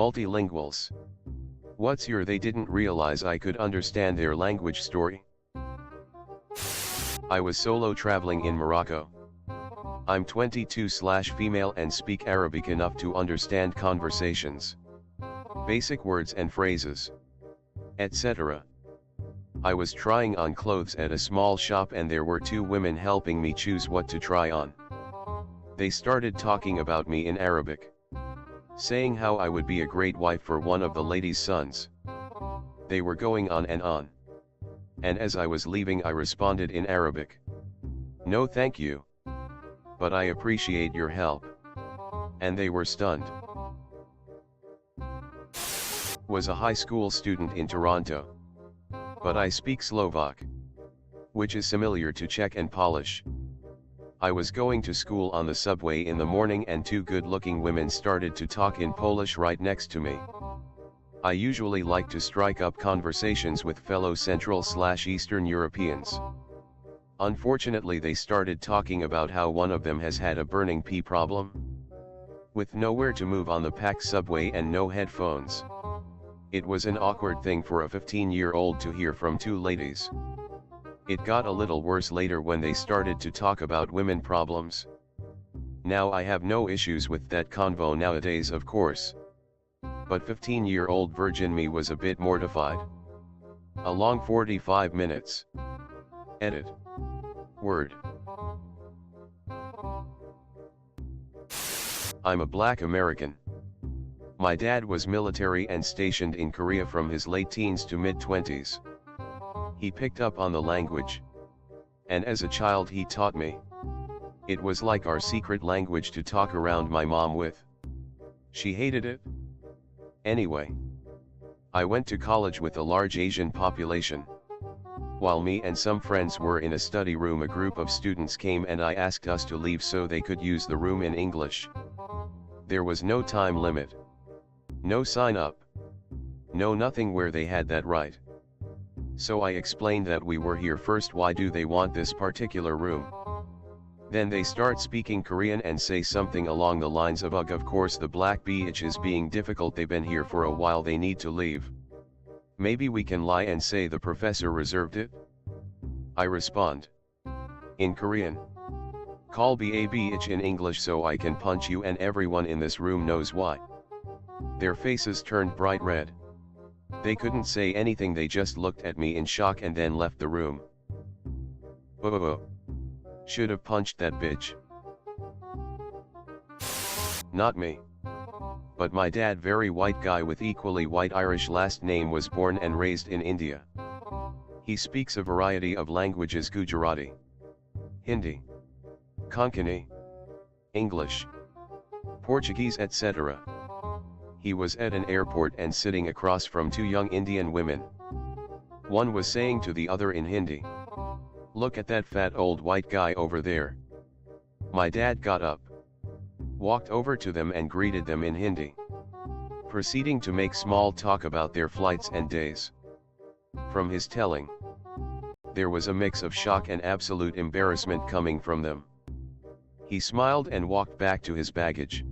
Multilinguals. What's your they didn't realize I could understand their language story? I was solo traveling in Morocco. I'm 22/female and speak Arabic enough to understand conversations, basic words and phrases, etc. I was trying on clothes at a small shop and there were two women helping me choose what to try on. They started talking about me in Arabic, saying how I would be a great wife for one of the lady's sons. They were going on, and as I was leaving I responded in Arabic, "No thank you, but I appreciate your help," and they were stunned. Was a high school student in Toronto, but I speak Slovak, which is similar to Czech and Polish. I was going to school on the subway in the morning and two good-looking women started to talk in Polish right next to me. I usually like to strike up conversations with fellow Central/Eastern Europeans. Unfortunately, they started talking about how one of them has had a burning pee problem, with nowhere to move on the packed subway and no headphones. It was an awkward thing for a 15-year-old to hear from two ladies. It got a little worse later when they started to talk about women problems. Now I have no issues with that convo nowadays, of course. But 15-year-old virgin me was a bit mortified. A long 45 minutes. Edit. Word. I'm a Black American. My dad was military and stationed in Korea from his late teens to mid-20s. He picked up on the language, and as a child he taught me. It was like our secret language to talk around my mom with. She hated it. Anyway, I went to college with a large Asian population. While me and some friends were in a study room, a group of students came and I asked us to leave so they could use the room in English. There was no time limit, no sign up, no nothing where they had that right. So I explained that we were here first, why do they want this particular room? Then they start speaking Korean and say something along the lines of, "Ugh, of course the black bitch is being difficult, they've been here for a while, they need to leave. Maybe we can lie and say the professor reserved it?" I respond in Korean, "Call be a bitch in English so I can punch you, and everyone in this room knows why." Their faces turned bright red. They couldn't say anything, they just looked at me in shock and then left the room. Should have punched that bitch. Not me. But my dad, very white guy with equally white Irish last name, was born and raised in India. He speaks a variety of languages: Gujarati, Hindi, Konkani, English, Portuguese, etc. He was at an airport and sitting across from two young Indian women. One was saying to the other in Hindi, "Look at that fat old white guy over there." My dad got up, walked over to them and greeted them in Hindi, proceeding to make small talk about their flights and days. From his telling, there was a mix of shock and absolute embarrassment coming from them. He smiled and walked back to his baggage.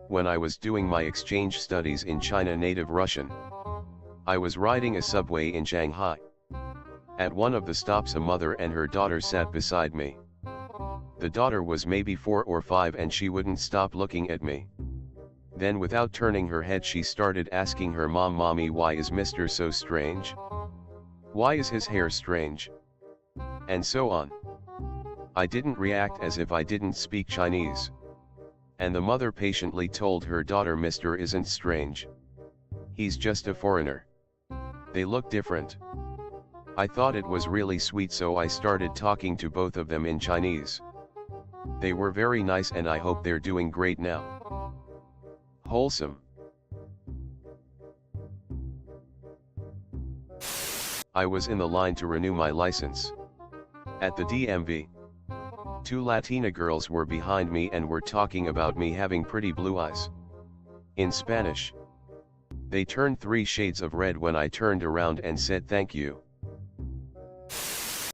When I was doing my exchange studies in China, native Russian, I was riding a subway in Shanghai. At one of the stops, a mother and her daughter sat beside me. The daughter was maybe 4 or 5 and she wouldn't stop looking at me. Then, without turning her head, she started asking her mom, "Mommy, why is Mr. so strange? Why is his hair strange?" And so on. I didn't react, as if I didn't speak Chinese. And the mother patiently told her daughter, "Mr. isn't strange. He's just a foreigner. They look different." I thought it was really sweet, so I started talking to both of them in Chinese. They were very nice and I hope they're doing great now. Wholesome. I was in the line to renew my license. At the DMV. Two Latina girls were behind me and were talking about me having pretty blue eyes. In Spanish. They turned 3 shades of red when I turned around and said thank you.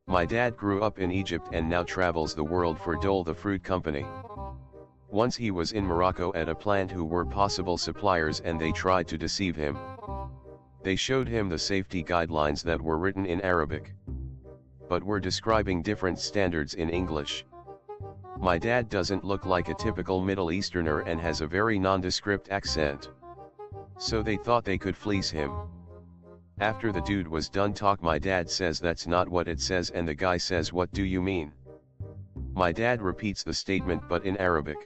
My dad grew up in Egypt and now travels the world for Dole, the fruit company. Once he was in Morocco at a plant who were possible suppliers and they tried to deceive him. They showed him the safety guidelines that were written in Arabic, but were describing different standards in English. My dad doesn't look like a typical Middle Easterner and has a very nondescript accent. So they thought they could fleece him. After the dude was done talk, my dad says that's not what it says, and the guy says, what do you mean? My dad repeats the statement but in Arabic.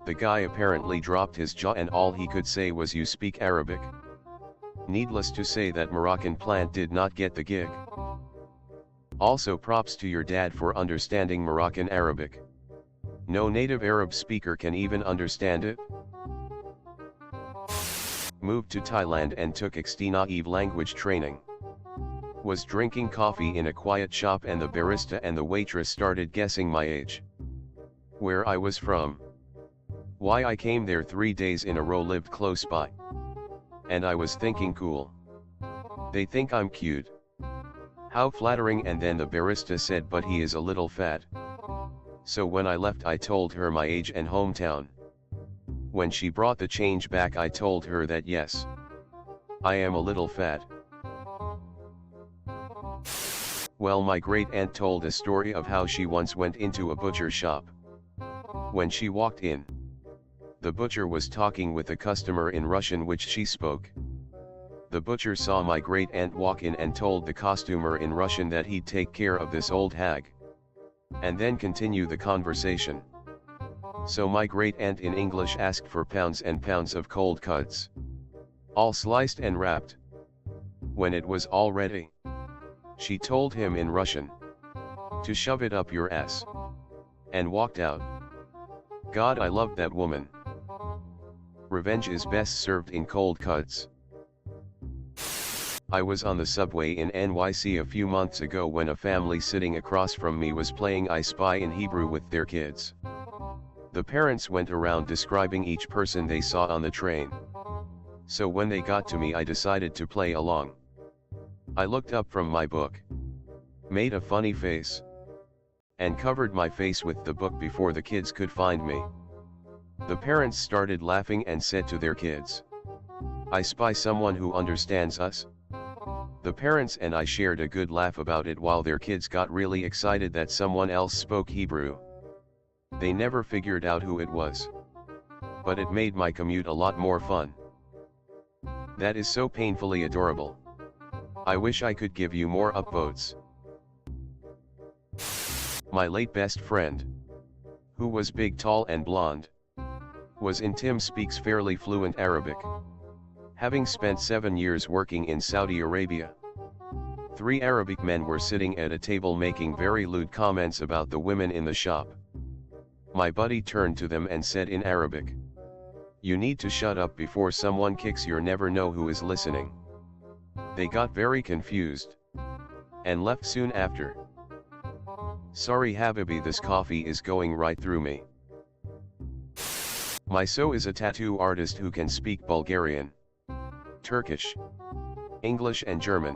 The guy apparently dropped his jaw and all he could say was, you speak Arabic? Needless to say, that Moroccan plant did not get the gig. Also props to your dad for understanding Moroccan Arabic. No native Arab speaker can even understand it. Moved to Thailand and took extensive language training. Was drinking coffee in a quiet shop and the barista and the waitress started guessing my age. Where I was from. Why I came there 3 days in a row, lived close by. And I was thinking, cool. They think I'm cute. How flattering. And then the barista said, but he is a little fat. So when I left I told her my age and hometown. When she brought the change back I told her that yes, I am a little fat. Well, my great aunt told a story of how she once went into a butcher shop. When she walked in, the butcher was talking with a customer in Russian which she spoke. The butcher saw my great aunt walk in and told the customer in Russian that he'd take care of this old hag, and then continue the conversation. So my great aunt in English asked for pounds and pounds of cold cuts, all sliced and wrapped. When it was all ready, she told him in Russian to shove it up your ass, and walked out. God, I loved that woman. Revenge is best served in cold cuts. I was on the subway in NYC a few months ago when a family sitting across from me was playing I Spy in Hebrew with their kids. The parents went around describing each person they saw on the train. So when they got to me I decided to play along. I looked up from my book, made a funny face, and covered my face with the book before the kids could find me. The parents started laughing and said to their kids, I spy someone who understands us. The parents and I shared a good laugh about it while their kids got really excited that someone else spoke Hebrew. They never figured out who it was. But it made my commute a lot more fun. That is so painfully adorable. I wish I could give you more upvotes. My late best friend, who was big, tall and blonde, was in Tim speaks fairly fluent Arabic, having spent 7 years working in Saudi Arabia. 3 Arabic men were sitting at a table making very lewd comments about the women in the shop. My buddy turned to them and said in Arabic, you need to shut up before someone kicks your never know who is listening. They got very confused and left soon after. Sorry Habibi, this coffee is going right through me. My so is a tattoo artist who can speak Bulgarian, Turkish, English and German.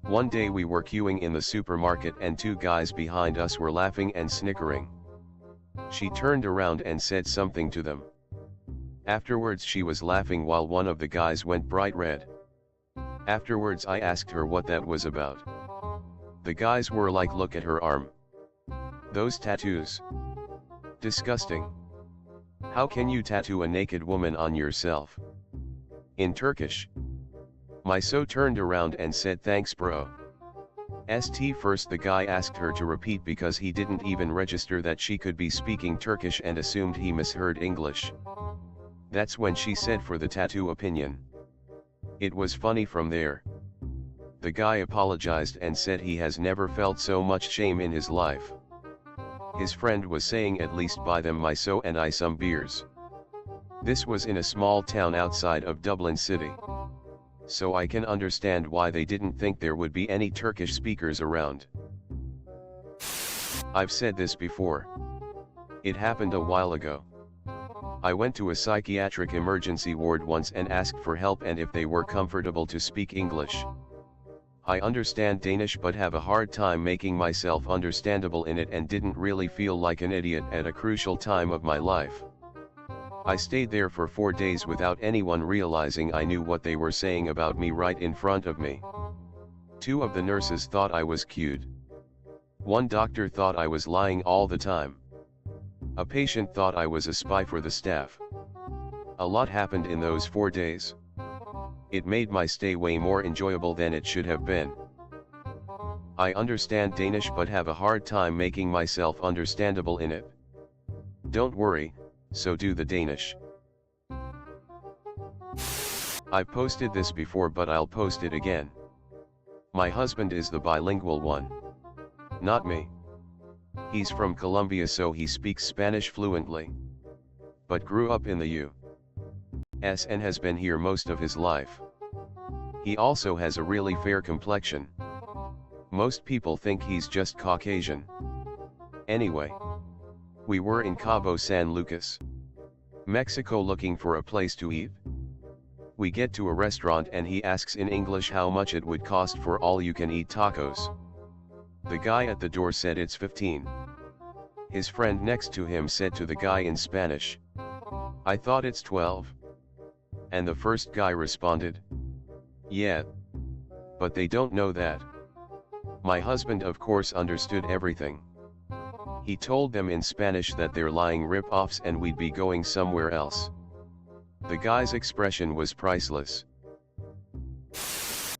One day we were queuing in the supermarket and 2 guys behind us were laughing and snickering. She turned around and said something to them. Afterwards she was laughing while one of the guys went bright red. Afterwards I asked her what that was about. The guys were like, look at her arm. Those tattoos. Disgusting. How can you tattoo a naked woman on yourself? In Turkish. My so turned around and said, thanks bro. First the guy asked her to repeat because he didn't even register that she could be speaking Turkish and assumed he misheard English. That's when she said for the tattoo opinion. It was funny from there. The guy apologized and said he has never felt so much shame in his life. His friend was saying at least buy them my so and I some beers. This was in a small town outside of Dublin City. So I can understand why they didn't think there would be any Turkish speakers around. I've said this before. It happened a while ago. I went to a psychiatric emergency ward once and asked for help and if they were comfortable to speak English. I understand Danish but have a hard time making myself understandable in it and didn't really feel like an idiot at a crucial time of my life. I stayed there for 4 days without anyone realizing I knew what they were saying about me right in front of me. 2 of the nurses thought I was cute. 1 doctor thought I was lying all the time. A patient thought I was a spy for the staff. A lot happened in those 4 days. It made my stay way more enjoyable than it should have been. I understand Danish but have a hard time making myself understandable in it. Don't worry, so do the Danish. I've posted this before but I'll post it again. My husband is the bilingual one. Not me. He's from Colombia so he speaks Spanish fluently. But grew up in the US and has been here most of his life. He also has a really fair complexion. Most people think he's just Caucasian. Anyway. We were in Cabo San Lucas, Mexico looking for a place to eat. We get to a restaurant and he asks in English how much it would cost for all-you-can-eat tacos. The guy at the door said it's 15. His friend next to him said to the guy in Spanish, I thought it's 12. And the first guy responded, yeah. But they don't know that. My husband of course understood everything. He told them in Spanish that they're lying rip-offs and we'd be going somewhere else. The guy's expression was priceless.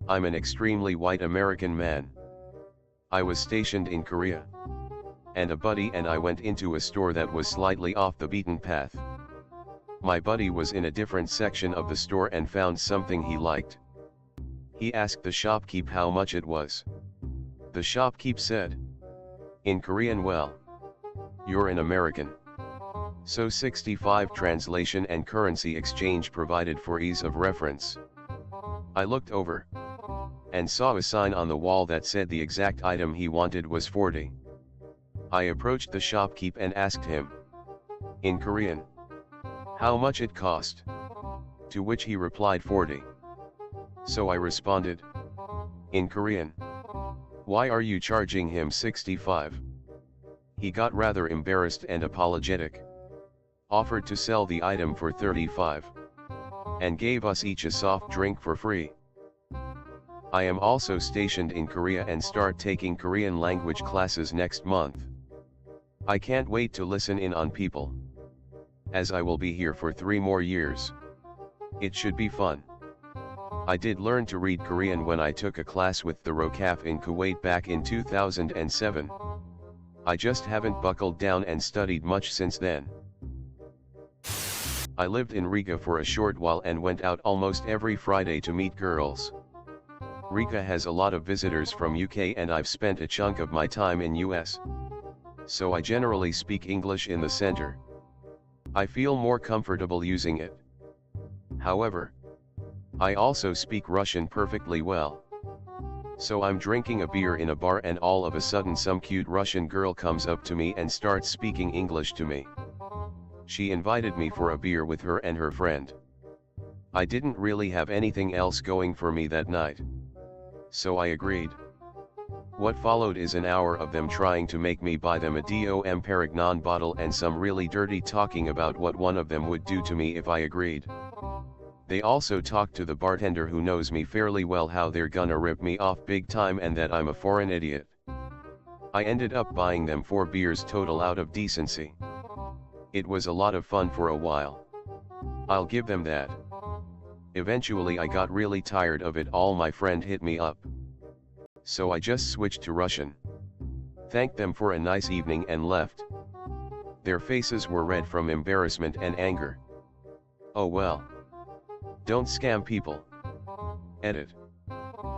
I'm an extremely white American man. I was stationed in Korea. And a buddy and I went into a store that was slightly off the beaten path. My buddy was in a different section of the store and found something he liked. He asked the shopkeep how much it was. The shopkeep said, in Korean, well, you're an American. So 65 translation and currency exchange provided for ease of reference. I looked over and saw a sign on the wall that said the exact item he wanted was 40. I approached the shopkeep and asked him, in Korean, how much it cost? To which he replied 40. So I responded, in Korean, why are you charging him 65? He got rather embarrassed and apologetic. Offered to sell the item for 35. And gave us each a soft drink for free. I am also stationed in Korea and start taking Korean language classes next month. I can't wait to listen in on people. As I will be here for 3 more years. It should be fun. I did learn to read Korean when I took a class with the ROCAF in Kuwait back in 2007. I just haven't buckled down and studied much since then. I lived in Riga for a short while and went out almost every Friday to meet girls. Riga has a lot of visitors from UK and I've spent a chunk of my time in US. So I generally speak English in the center. I feel more comfortable using it. However, I also speak Russian perfectly well. So I'm drinking a beer in a bar and all of a sudden some cute Russian girl comes up to me and starts speaking English to me. She invited me for a beer with her and her friend. I didn't really have anything else going for me that night. So I agreed. What followed is an hour of them trying to make me buy them a Dom Perignon bottle and some really dirty talking about what one of them would do to me if I agreed. They also talked to the bartender who knows me fairly well how they're gonna rip me off big time and that I'm a foreign idiot. I ended up buying them 4 beers total out of decency. It was a lot of fun for a while. I'll give them that. Eventually I got really tired of it all. My friend hit me up. So I just switched to Russian. Thanked them for a nice evening and left. Their faces were red from embarrassment and anger. Oh well. Don't scam people. Edit.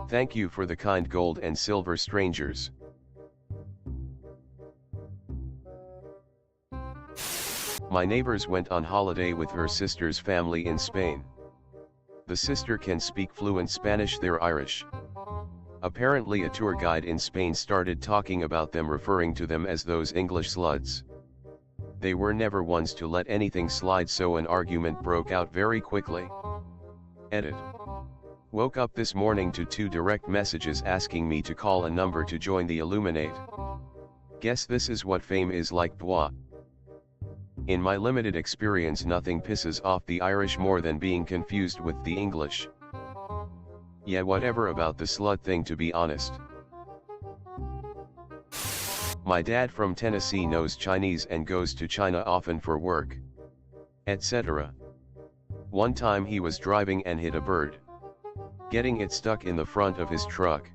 Thank you for the kind gold and silver strangers. My neighbors went on holiday with her sister's family in Spain. The sister can speak fluent Spanish, they're Irish. Apparently a tour guide in Spain started talking about them, referring to them as those English sluts. They were never ones to let anything slide, so an argument broke out very quickly. Edit. Woke up this morning to 2 direct messages asking me to call a number to join the Illuminate. Guess this is what fame is like, blah. In my limited experience, nothing pisses off the Irish more than being confused with the English. Yeah, whatever about the slut thing, to be honest. My dad from Tennessee knows Chinese and goes to China often for work, etc. One time he was driving and hit a bird, getting it stuck in the front of his truck.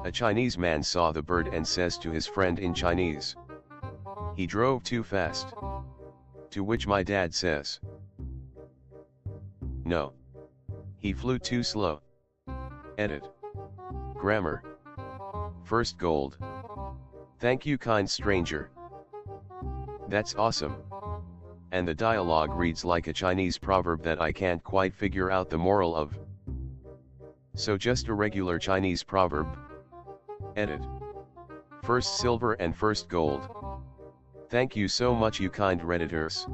A Chinese man saw the bird and says to his friend in Chinese, "He drove too fast." To which my dad says, "No. He flew too slow." Edit. Grammar. First gold. Thank you, kind stranger. That's awesome. And the dialogue reads like a Chinese proverb that I can't quite figure out the moral of. So just a regular Chinese proverb. Edit. First silver and first gold. Thank you so much, you kind Redditors.